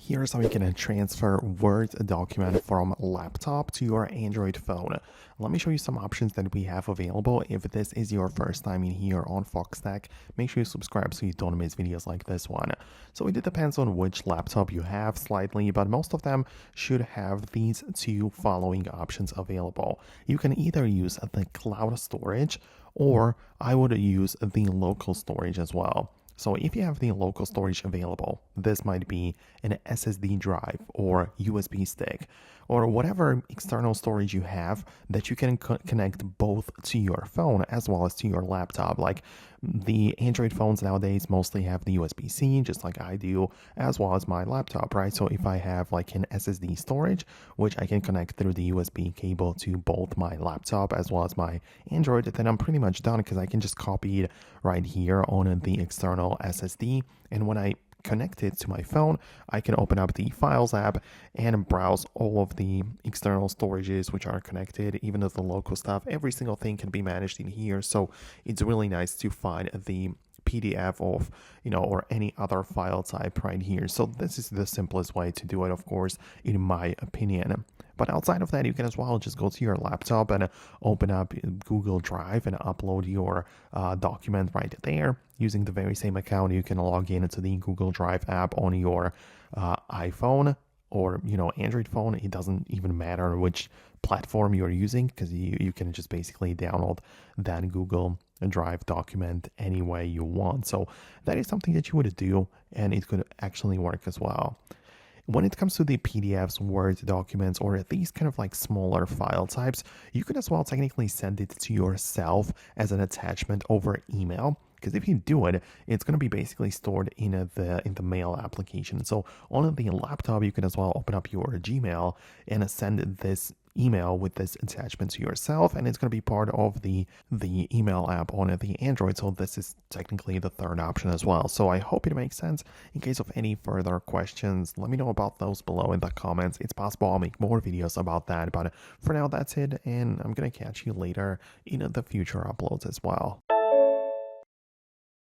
Here's how you can transfer Word document from laptop to your Android phone. Let me show you some options that we have available. If this is your first time in here on Foxtecc, make sure you subscribe so you don't miss videos like this one. So it depends on which laptop you have slightly, but most of them should have these two following options available. You can either use the cloud storage, or I would use the local storage as well. So if you have the local storage available, this might be an SSD drive or USB stick or whatever external storage you have that you can connect both to your phone as well as to your laptop. Like the Android phones nowadays mostly have the USB-C, just like I do, as well as my laptop, right? So if I have like an SSD storage, which I can connect through the USB cable to both my laptop as well as my Android, then I'm pretty much done because I can just copy it right here on the external SSD. And when I connect it to my phone, I can open up the Files app and browse all of the external storages which are connected, even though the local stuff, every single thing can be managed in here. So it's really nice to find the PDF of, or any other file type right here. So this is the simplest way to do it, of course, in my opinion. But outside of that, you can as well just go to your laptop and open up Google Drive and upload your document right there. Using the very same account, you can log into the Google Drive app on your iPhone or Android phone. It doesn't even matter which platform you're using, because you can just basically download that Google Drive document any way you want. So that is something that you would do, and it could actually work as well. When it comes to the PDFs, Word documents, or these kind of like smaller file types, you could as well technically send it to yourself as an attachment over email. Because if you do it, it's going to be basically stored in the mail application. So on the laptop, you can as well open up your Gmail and send this email with this attachment to yourself, and it's going to be part of the email app on the Android. So this is technically the third option as well. So I hope it makes sense. In case of any further questions, let me know about those below in the comments. It's possible I'll make more videos about that, but for now that's it, and I'm going to catch you later in the future uploads as well.